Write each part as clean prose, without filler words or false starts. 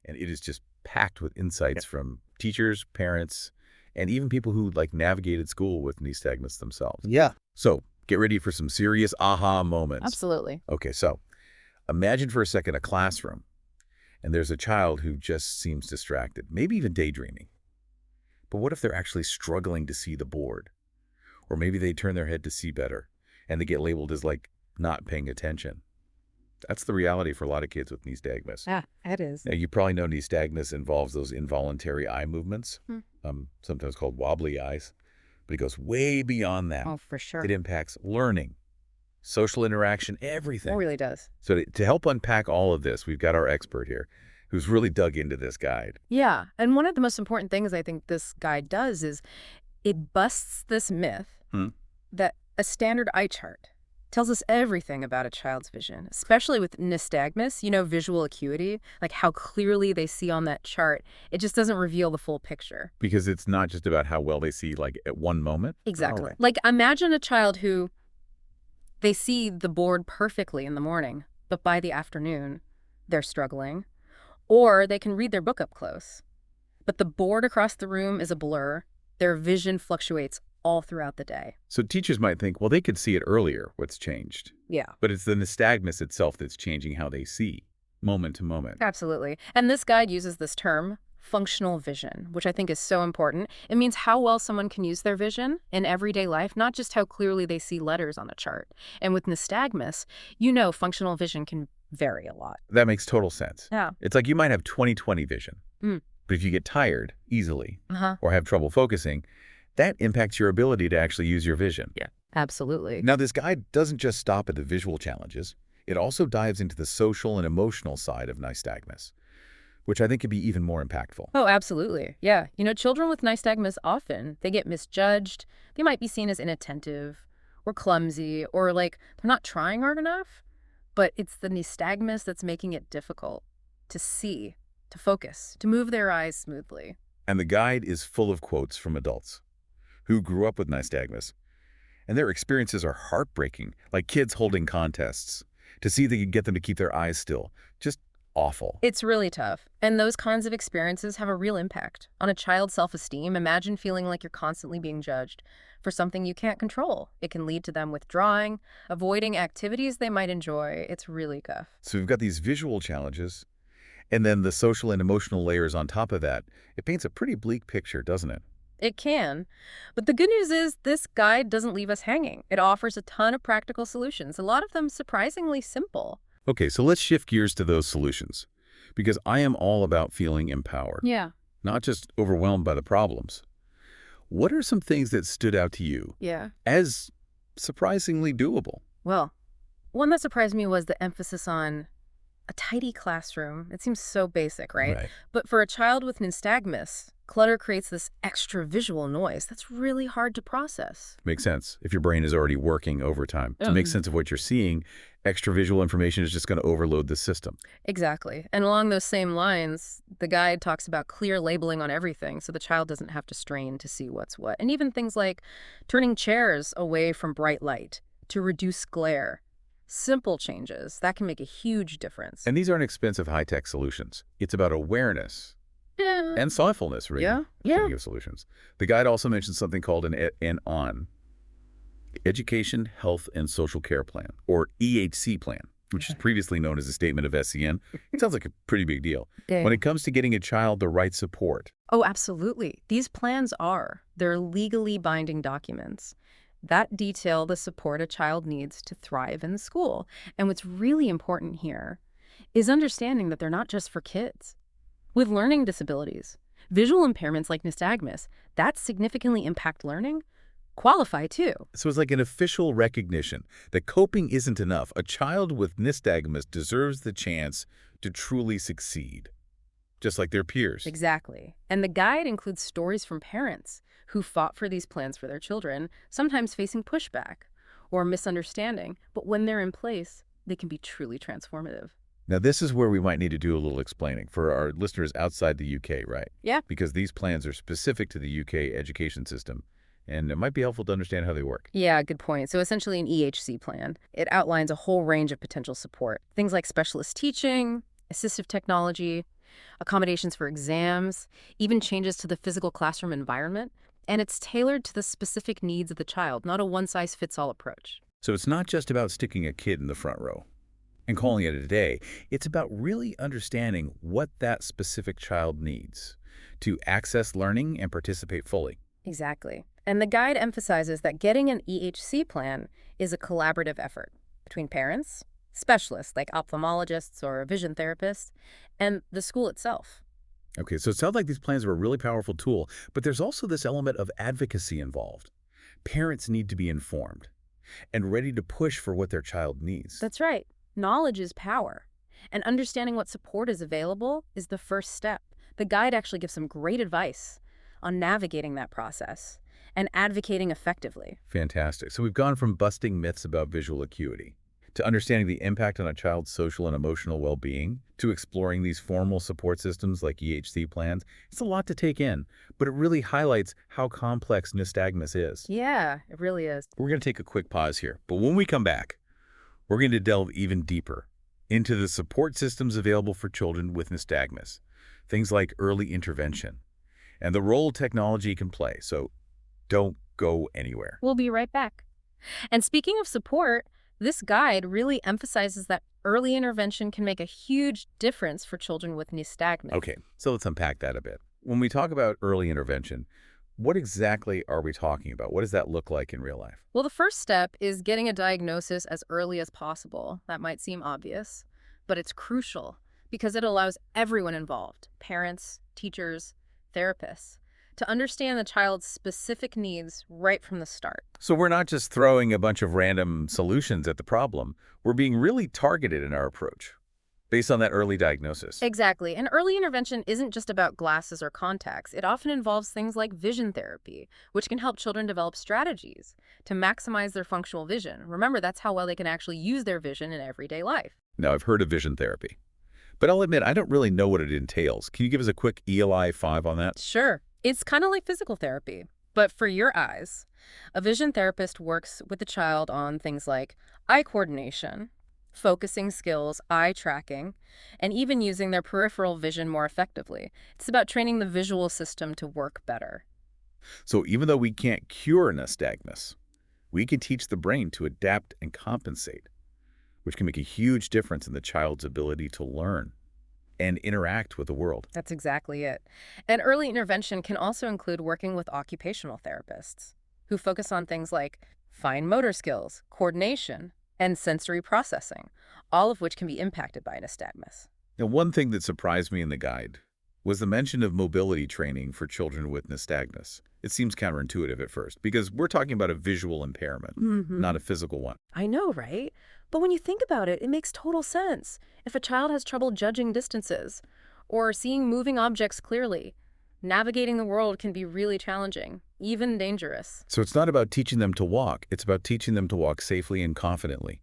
and it is just packed with insights from teachers, parents, and even people who navigated school with nystagmus themselves. Yeah. So get ready for some serious aha moments. Absolutely. Okay, so imagine for a second a classroom, and there's a child who just seems distracted, maybe even daydreaming. But what if they're actually struggling to see the board? Or maybe they turn their head to see better, and they get labeled as not paying attention. That's the reality for a lot of kids with nystagmus. Yeah, it is. Now, you probably know nystagmus involves those involuntary eye movements, Hmm. sometimes called wobbly eyes, but it goes way beyond that. Oh, for sure. It impacts learning, social interaction, everything. It really does. So to help unpack all of this, we've got our expert here who's really dug into this guide. Yeah, and one of the most important things I think this guide does is it busts this myth that a standard eye chart tells us everything about a child's vision, especially with nystagmus, visual acuity, like how clearly they see on that chart. It just doesn't reveal the full picture. Because it's not just about how well they see at one moment? Exactly. All right. Like imagine a child who they see the board perfectly in the morning, but by the afternoon, they're struggling. Or they can read their book up close, but the board across the room is a blur. Their vision fluctuates all throughout the day. So teachers might think, well, they could see it earlier, what's changed. Yeah. But it's the nystagmus itself that's changing how they see, moment to moment. Absolutely. And this guide uses this term, functional vision, which I think is so important. It means how well someone can use their vision in everyday life, not just how clearly they see letters on a chart. And with nystagmus, functional vision can vary a lot. That makes total sense. Yeah. It's like you might have 20/20 vision, but if you get tired easily or have trouble focusing, that impacts your ability to actually use your vision. Yeah, absolutely. Now, this guide doesn't just stop at the visual challenges. It also dives into the social and emotional side of nystagmus, which I think could be even more impactful. Oh, absolutely. Yeah. Children with nystagmus often, they get misjudged. They might be seen as inattentive or clumsy or they're not trying hard enough. But it's the nystagmus that's making it difficult to see, to focus, to move their eyes smoothly. And the guide is full of quotes from adults who grew up with nystagmus. And their experiences are heartbreaking, like kids holding contests. To see if they can get them to keep their eyes still. Just awful. It's really tough. And those kinds of experiences have a real impact on a child's self-esteem. Imagine feeling like you're constantly being judged for something you can't control. It can lead to them withdrawing, avoiding activities they might enjoy. It's really tough. So we've got these visual challenges, and then the social and emotional layers on top of that. It paints a pretty bleak picture, doesn't it? It can. But the good news is this guide doesn't leave us hanging. It offers a ton of practical solutions, a lot of them surprisingly simple. Okay, so let's shift gears to those solutions, because I am all about feeling empowered, Yeah. not just overwhelmed by the problems. What are some things that stood out to you Yeah. as surprisingly doable? Well, one that surprised me was the emphasis on a tidy classroom. It seems so basic, right? But for a child with nystagmus, clutter creates this extra visual noise that's really hard to process. Makes sense. If your brain is already working overtime to make sense of what you're seeing, extra visual information is just going to overload the system. Exactly. And along those same lines, the guide talks about clear labeling on everything so the child doesn't have to strain to see what's what. And even things like turning chairs away from bright light to reduce glare. Simple changes that can make a huge difference. And these aren't expensive high-tech solutions. It's about awareness and thoughtfulness, really. Speaking of solutions. The guide also mentions something called an Education, Health, and Social Care Plan, or EHC plan, which is previously known as a statement of SEN. It sounds like a pretty big deal. When it comes to getting a child the right support. Oh, absolutely. These plans they're legally binding documents that detail the support a child needs to thrive in school. And what's really important here is understanding that they're not just for kids. With learning disabilities, visual impairments like nystagmus, that significantly impact learning, qualify too. So it's like an official recognition that coping isn't enough. A child with nystagmus deserves the chance to truly succeed, just like their peers. Exactly. And the guide includes stories from parents who fought for these plans for their children, sometimes facing pushback or misunderstanding. But when they're in place, they can be truly transformative. Now, this is where we might need to do a little explaining for our listeners outside the UK, right? Yeah. Because these plans are specific to the UK education system, and it might be helpful to understand how they work. Yeah, good point. So essentially an EHC plan. It outlines a whole range of potential support. Things like specialist teaching, assistive technology, accommodations for exams, even changes to the physical classroom environment. And it's tailored to the specific needs of the child, not a one-size-fits-all approach. So it's not just about sticking a kid in the front row and calling it a day. It's about really understanding what that specific child needs to access learning and participate fully. Exactly. And the guide emphasizes that getting an EHC plan is a collaborative effort between parents, specialists like ophthalmologists or vision therapists, and the school itself. Okay, so it sounds like these plans are a really powerful tool, but there's also this element of advocacy involved. Parents need to be informed and ready to push for what their child needs. That's right. Knowledge is power. And understanding what support is available is the first step. The guide actually gives some great advice on navigating that process and advocating effectively. Fantastic. So we've gone from busting myths about visual acuity to understanding the impact on a child's social and emotional well-being, to exploring these formal support systems like EHC plans. It's a lot to take in, but it really highlights how complex nystagmus is. Yeah, it really is. We're going to take a quick pause here, but when we come back, we're going to delve even deeper into the support systems available for children with nystagmus, things like early intervention, and the role technology can play. So don't go anywhere. We'll be right back. And speaking of support, this guide really emphasizes that early intervention can make a huge difference for children with nystagmus. Okay, so let's unpack that a bit. When we talk about early intervention, what exactly are we talking about? What does that look like in real life? Well, the first step is getting a diagnosis as early as possible. That might seem obvious, but it's crucial because it allows everyone involved, parents, teachers, therapists, to understand the child's specific needs right from the start. So we're not just throwing a bunch of random solutions at the problem. We're being really targeted in our approach based on that early diagnosis. Exactly. And early intervention isn't just about glasses or contacts. It often involves things like vision therapy, which can help children develop strategies to maximize their functional vision. Remember, that's how well they can actually use their vision in everyday life. Now, I've heard of vision therapy, but I'll admit I don't really know what it entails. Can you give us a quick ELI 5 on that? Sure. It's kind of like physical therapy, but for your eyes. A vision therapist works with the child on things like eye coordination, focusing skills, eye tracking, and even using their peripheral vision more effectively. It's about training the visual system to work better. So even though we can't cure nystagmus, we can teach the brain to adapt and compensate, which can make a huge difference in the child's ability to learn and interact with the world. That's exactly it. And early intervention can also include working with occupational therapists who focus on things like fine motor skills, coordination, and sensory processing, all of which can be impacted by nystagmus. Now, one thing that surprised me in the guide was the mention of mobility training for children with nystagmus. It seems counterintuitive at first because we're talking about a visual impairment, not a physical one. I know, right? But when you think about it, it makes total sense. If a child has trouble judging distances or seeing moving objects clearly, navigating the world can be really challenging, even dangerous. So it's not about teaching them to walk. It's about teaching them to walk safely and confidently,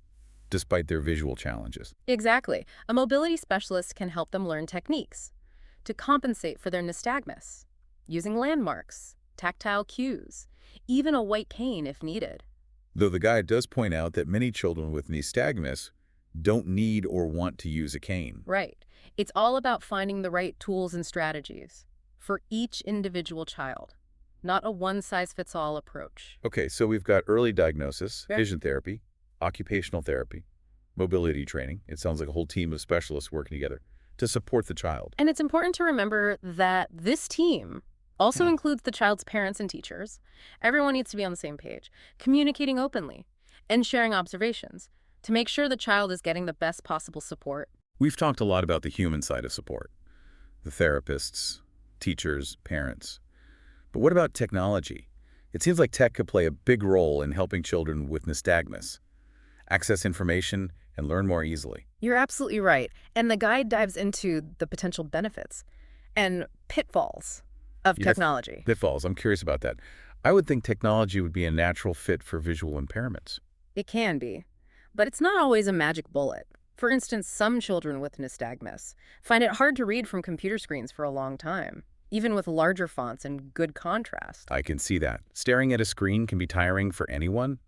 despite their visual challenges. Exactly. A mobility specialist can help them learn techniques to compensate for their nystagmus, using landmarks, tactile cues, even a white cane if needed. Though the guide does point out that many children with nystagmus don't need or want to use a cane. Right. It's all about finding the right tools and strategies for each individual child, not a one-size-fits-all approach. Okay, so we've got early diagnosis, Yeah. vision therapy, occupational therapy, mobility training. It sounds like a whole team of specialists working together to support the child. And it's important to remember that this team also includes the child's parents and teachers. Everyone needs to be on the same page, communicating openly and sharing observations to make sure the child is getting the best possible support. We've talked a lot about the human side of support, the therapists, teachers, parents. But what about technology? It seems like tech could play a big role in helping children with nystagmus access information and learn more easily. You're absolutely right. And the guide dives into the potential benefits and pitfalls of Yes. technology. Pitfalls, I'm curious about that. I would think technology would be a natural fit for visual impairments. It can be, but it's not always a magic bullet. For instance, some children with nystagmus find it hard to read from computer screens for a long time, even with larger fonts and good contrast. I can see that. Staring at a screen can be tiring for anyone,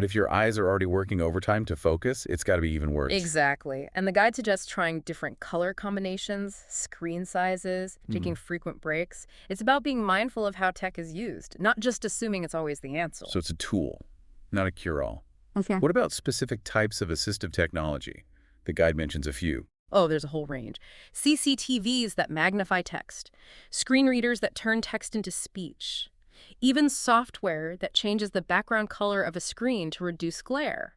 But if your eyes are already working overtime to focus, it's got to be even worse. Exactly. And the guide suggests trying different color combinations, screen sizes, taking Mhm. frequent breaks. It's about being mindful of how tech is used, not just assuming it's always the answer. So it's a tool, not a cure-all. Okay. What about specific types of assistive technology? The guide mentions a few. Oh, there's a whole range. CCTVs that magnify text, screen readers that turn text into speech, even software that changes the background color of a screen to reduce glare.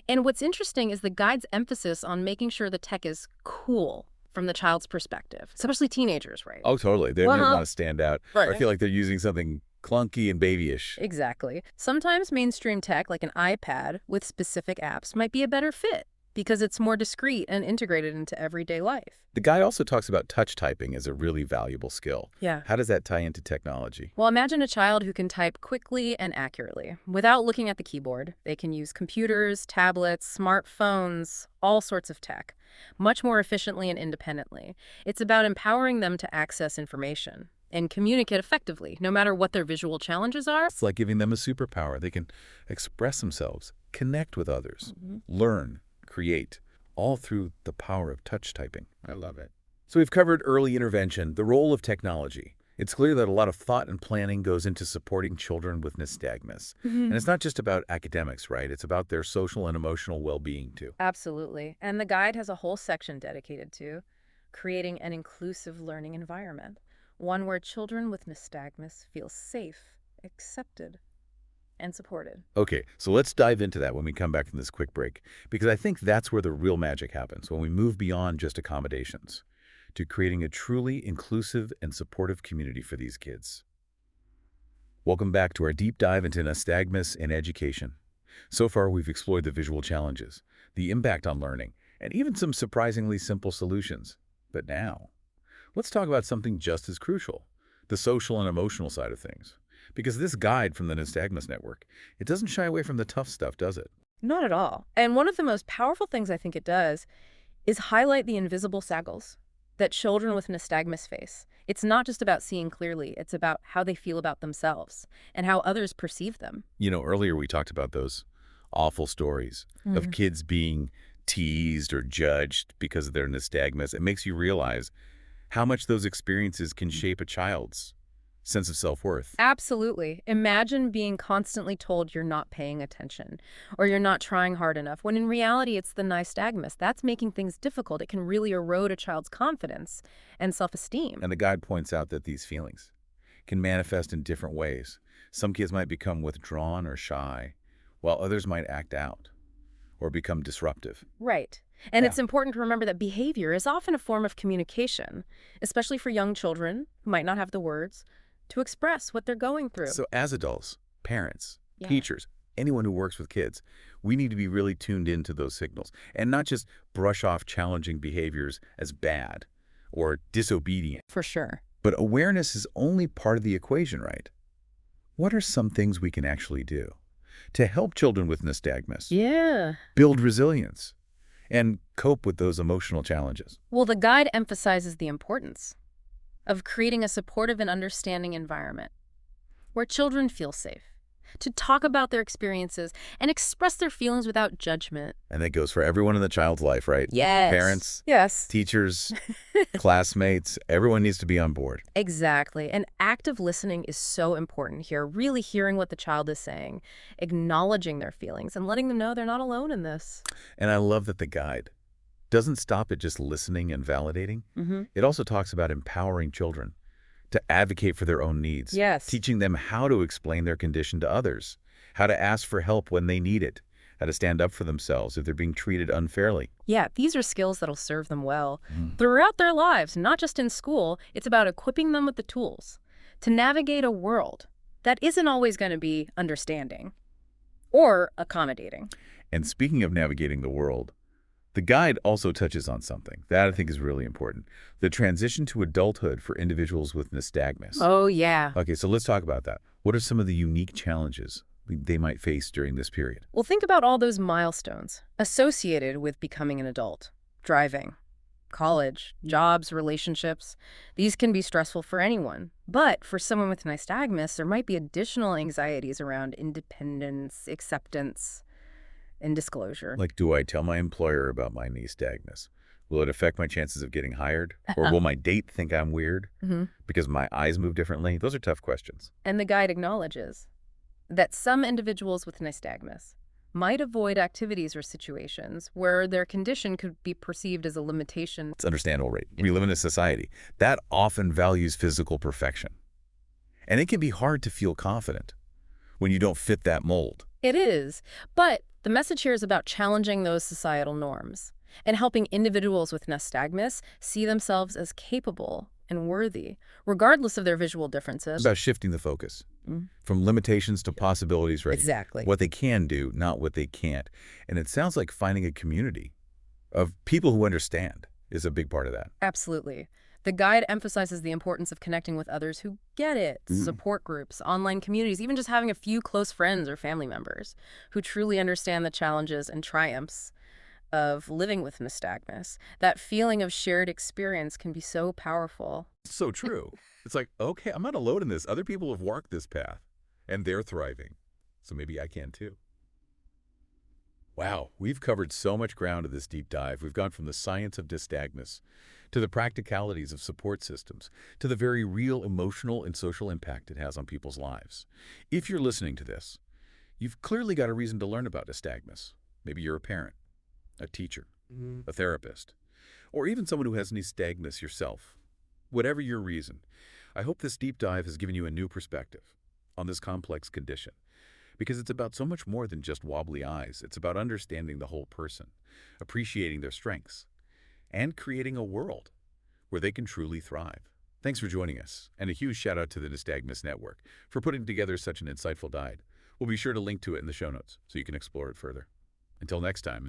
And what's interesting is the guide's emphasis on making sure the tech is cool from the child's perspective, especially teenagers, right? Oh, totally. They don't Uh-huh. want to stand out. Right. I feel like they're using something clunky and babyish. Exactly. Sometimes mainstream tech, like an iPad with specific apps, might be a better fit because it's more discreet and integrated into everyday life. The guide also talks about touch typing as a really valuable skill. Yeah. How does that tie into technology? Well, imagine a child who can type quickly and accurately without looking at the keyboard. They can use computers, tablets, smartphones, all sorts of tech, much more efficiently and independently. It's about empowering them to access information and communicate effectively, no matter what their visual challenges are. It's like giving them a superpower. They can express themselves, connect with others, learn, create, all through the power of touch typing. I love it. So we've covered early intervention, the role of technology. It's clear that a lot of thought and planning goes into supporting children with nystagmus. And it's not just about academics, right? It's about their social and emotional well-being, too. Absolutely. And the guide has a whole section dedicated to creating an inclusive learning environment, one where children with nystagmus feel safe, accepted, and supported. Okay, so let's dive into that when we come back from this quick break, because I think that's where the real magic happens, when we move beyond just accommodations to creating a truly inclusive and supportive community for these kids. Welcome back to our deep dive into nystagmus and education. So far, we've explored the visual challenges, the impact on learning, and even some surprisingly simple solutions. But now, let's talk about something just as crucial, the social and emotional side of things. Because this guide from the Nystagmus Network, it doesn't shy away from the tough stuff, does it? Not at all. And one of the most powerful things I think it does is highlight the invisible saggles that children with nystagmus face. It's not just about seeing clearly, it's about how they feel about themselves and how others perceive them. You know, earlier we talked about those awful stories of kids being teased or judged because of their nystagmus. It makes you realize how much those experiences can shape a child's sense of self-worth. Absolutely. Imagine being constantly told you're not paying attention or you're not trying hard enough, when in reality it's the nystagmus. That's making things difficult. It can really erode a child's confidence and self-esteem. And the guide points out that these feelings can manifest in different ways. Some kids might become withdrawn or shy, while others might act out or become disruptive. Right. And Yeah. it's important to remember that behavior is often a form of communication, especially for young children who might not have the words to express what they're going through. So as adults, parents, Yeah. teachers, anyone who works with kids, we need to be really tuned into those signals and not just brush off challenging behaviors as bad or disobedient. For sure. But awareness is only part of the equation, right? What are some things we can actually do to help children with nystagmus Yeah. build resilience and cope with those emotional challenges? Well, the guide emphasizes the importance of creating a supportive and understanding environment where children feel safe to talk about their experiences and express their feelings without judgment. And that goes for everyone in the child's life, right? Yes. Parents, Yes. teachers, classmates, everyone needs to be on board. Exactly. And active listening is so important here, really hearing what the child is saying, acknowledging their feelings, and letting them know they're not alone in this. And I love that the guide doesn't stop at just listening and validating. It also talks about empowering children to advocate for their own needs. Yes. Teaching them how to explain their condition to others, how to ask for help when they need it, how to stand up for themselves if they're being treated unfairly. Yeah, these are skills that'll serve them well throughout their lives, not just in school. It's about equipping them with the tools to navigate a world that isn't always going to be understanding or accommodating. And speaking of navigating the world, the guide also touches on something that I think is really important: the transition to adulthood for individuals with nystagmus. Oh, yeah. Okay, so let's talk about that. What are some of the unique challenges they might face during this period? Well, think about all those milestones associated with becoming an adult. Driving, college, jobs, relationships. These can be stressful for anyone. But for someone with nystagmus, there might be additional anxieties around independence, acceptance, in disclosure. Like, do I tell my employer about my nystagmus? Will it affect my chances of getting hired? Or will my date think I'm weird Mhm. because my eyes move differently? Those are tough questions. And the guide acknowledges that some individuals with nystagmus might avoid activities or situations where their condition could be perceived as a limitation. It's understandable, right? We live in a society that often values physical perfection. And it can be hard to feel confident when you don't fit that mold. It is, but the message here is about challenging those societal norms and helping individuals with nystagmus see themselves as capable and worthy, regardless of their visual differences. About shifting the focus Mm. from limitations to possibilities, right? Exactly. What they can do, not what they can't. And it sounds like finding a community of people who understand is a big part of that. Absolutely. The guide emphasizes the importance of connecting with others who get it, support groups, online communities, even just having a few close friends or family members who truly understand the challenges and triumphs of living with nystagmus. That feeling of shared experience can be so powerful. So true. It's like, okay, I'm not alone in this. Other people have walked this path, and they're thriving. So maybe I can too. Wow, we've covered so much ground in this deep dive. We've gone from the science of nystagmus to the practicalities of support systems, to the very real emotional and social impact it has on people's lives. If you're listening to this, you've clearly got a reason to learn about nystagmus. Maybe you're a parent, a teacher, a therapist, or even someone who has nystagmus yourself. Whatever your reason, I hope this deep dive has given you a new perspective on this complex condition, because it's about so much more than just wobbly eyes. It's about understanding the whole person, appreciating their strengths, and creating a world where they can truly thrive. Thanks for joining us, and a huge shout out to the Nystagmus Network for putting together such an insightful guide. We'll be sure to link to it in the show notes so you can explore it further. Until next time.